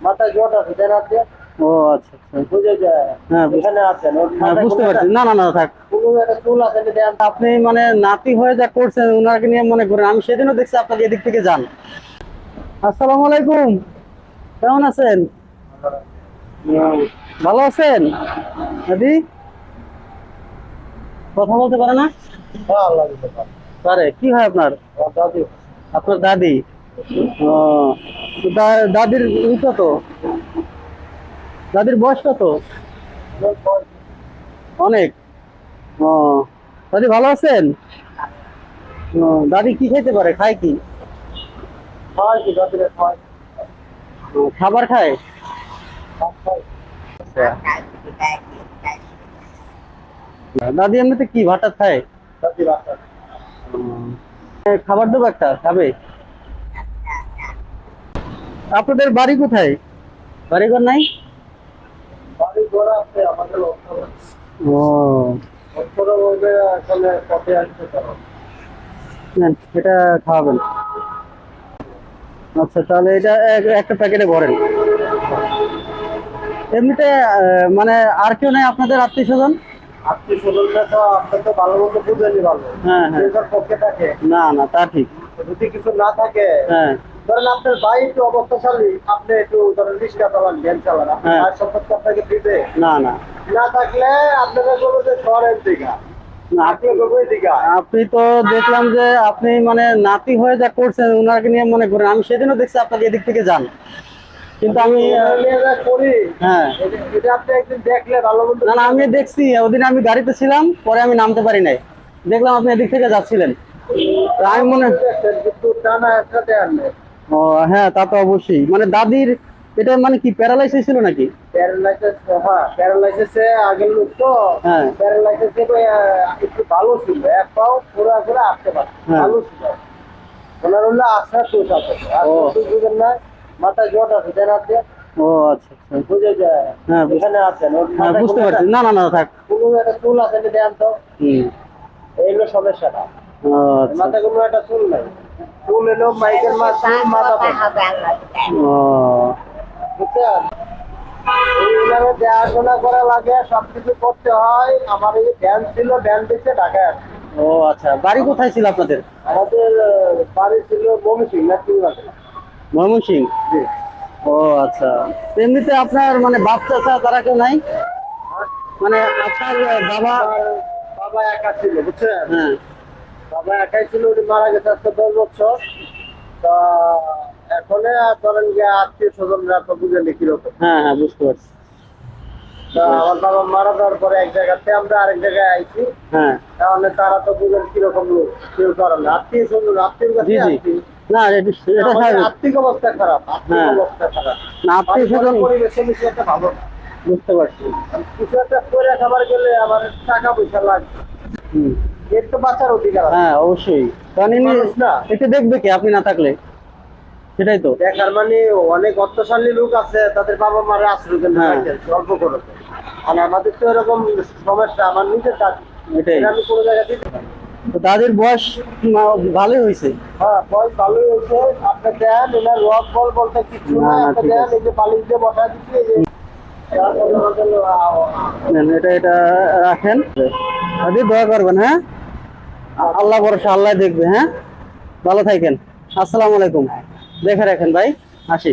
মাথায় জট আছে জানা আছে। ও আচ্ছা আচ্ছা। বুঝে যায়। হ্যাঁ এখানে আছেন হ্যাঁ, বুঝতে পারছি। না না না, থাক। কোনো একটা চুল আছে যদি আপনি মানে নাতি হয়ে যা করছেন ওনাকে নিয়ে মনে করেন, আমি সেদিনও দেখছি আপনাকে এদিক থেকে যান। আসসালামু আলাইকুম, কেমন আছেন? ভালো আছেন দাদি? কথা বলতে পারে না? আল্লাহ দিতে পারে। পারে। কি হয় আপনার? দাদি আপনার দাদি? ও, তো দাদির কত? দাদির বয়স কত? অনেক। ও, দাদি ভালো আছেন? ও, দাদি কি খেতে পারে, খায় কি? খায় কি দাদিরে খায়। ও, খাবার খায়? দাদি এমনিতে কি ভাত খায়? দাদি রাখা। খাবার দেবো একটা, খাবে? আপনাদের বাড়ি কোথায়? বাড়িঘর নাই? বাড়ি ঘোড়া আছে আমাদের অক্ষর। ও, অক্ষর বলতে আসলে পথে আসতে পারো। নেন, এটা খাওয়াবেন। আচ্ছা, তাহলে এটা একটা প্যাকেটে ভরেন। এমনিতে মানে আর কেউ নেই আপনাদের আত্মীয় স্বজন? আত্মীয় স্বজনরা তো আপনার তো ভালো মন্দ বুঝেনি ভালো। হ্যাঁ হ্যাঁ, এটার পক্ষে থাকে। না না, তা ঠিক। যদি কিছু না থাকে, হ্যাঁ ধরেন আপনার ভাই একটু অবস্থাশালী, আপনি একটু ধরেন রিক্সা চালান, ভ্যান চালান, আপনার হ্যাঁ। ভাইয়ের সম্পর্কে আপনাকে দিবে। না না না থাকলে আপনারা বলবো যে শহরের দিঘা, না, আপনি বলবো দীঘা। আপনি তো দেখলাম যে আপনি মানে নাতি হয়ে যা করছেন ওনাকে নিয়ে মনে করেন, আমি সেদিনও দেখছি আপনাকে এদিক থেকে যান, কিন্তু আমি নিয়ে যা করি, হ্যাঁ। এটা আপনি একদিন দেখলে ভালো মন্দ। না না, আমি দেখছি ওদিন আমি গাড়িতে ছিলাম, পরে আমি নামতে পারি নাই, দেখলাম আপনি এদিক থেকে যাচ্ছিলেন। তো আমি মনে দেখছেন, কিন্তু টানা একসাথে আনলে ও হ্যাঁ, তা তো অবশ্যই। মানে দাদির এটা মানে কি প্যারালাইসিস ছিল নাকি? প্যারালাইসিস। হ্যাঁ, প্যারালাইসিসে আগের লোক তো, হ্যাঁ প্যারালাইসিসে একটু ভালো ছিল, এক পাও পুরা করে আসতে পারছে, হ্যাঁ। ভালো ছিল। ওনার হলো আশ্বাস দোষ আছে, আশ্বাস দোষ বুঝেন না, মাথায় জট আছে জানা আছে। ও আচ্ছা আচ্ছা। বুঝে যায়। হ্যাঁ এখানে আছেন হ্যাঁ, বুঝতে পারছি। না না না, থাক। কোনো একটা চুল আছে যদি আনতো, হুম। এই হলো সমস্যাটা। ও আচ্ছা। মাথায় কোনো একটা চুল নাই, চুল এলো মাইকের মাছ মাথা ও বুঝছেন। এইভাবে দেখাশোনা করা লাগে, সবকিছু করতে হয়। আমার এই ভ্যান ছিল, ভ্যান দিচ্ছে ঢাকায় আসছে। ও আচ্ছা, বাড়ি কোথায় ছিল আপনাদের? আমাদের বাড়ি ছিল মমিসিং না কি আছে। ময়মনসিংহ? ও আচ্ছা। এমনিতে আপনার মানে বাপ চাচা তারা কেউ নাই? মানে আপনার বাবা? বাবা একা ছিল বুঝছেন, হ্যাঁ বাবা একাই ছিল, উনি মারা গেছে আজকে 10 বছর। তা এখন ধরেন যে আত্মীয় স্বজনরা তো বুঝেনি কিরকম। হ্যাঁ হ্যাঁ, বুঝতে পারছি। তা আমার বাবা মারা যাওয়ার পরে এক জায়গাতে আমরা আরেক জায়গায় আইছি, হ্যাঁ তাহলে তারা তো বুঝেন কিরকম লোক, কেউ করে না। আত্মীয় স্বজন, আত্মীয় জি কাছে জি। আত্মীয়। না এটা স্বাভাবিক। আর্থিক অবস্থা খারাপ, আর্থিক হ্যাঁ। অবস্থা খারাপ। না, আত্মীয় স্বজন পরিবেশে বেশি একটা ভালো না। বুঝতে পারছি। কিছু একটা করে খাবার গেলে আমার টাকা পয়সা লাগবে, হুম। এর তো বাঁচার অধিকার আছে। হ্যাঁ অবশ্যই, কারণ ইনি মানুষ না। একটু দেখবে কি আপনি না থাকলে, সেটাই তো। দেখার মানে অনেক অর্থশালী লোক আছে, তাদের বাবা মারা আশ্রয় কেন্দ্র হ্যাঁ। রাখছে অল্প করে। আর আমাদের তো এরকম সমস্যা, আমার নিজের কাজ, এটাই। আমি কোনো জায়গায় দিতে পারি। তো দাদির বয়স ভালোই হয়েছে। হ্যাঁ, বয়স ভালোই হয়েছে। আপনি দেন, এনার রক বল বলতে কিছু না, না, না, আপনি ঠিক দেন, আছে। এই যে বালিশ দিয়ে বসা দিচ্ছি, এই যে নেন, এটা এটা রাখেন। দাদি দোয়া করবেন, হ্যাঁ? আল্লাহ ভরসা, আল্লাহ দেখবে। হ্যাঁ, ভালো থাকেন। আসসালামু আলাইকুম। দেখে রাখেন ভাই, আসি।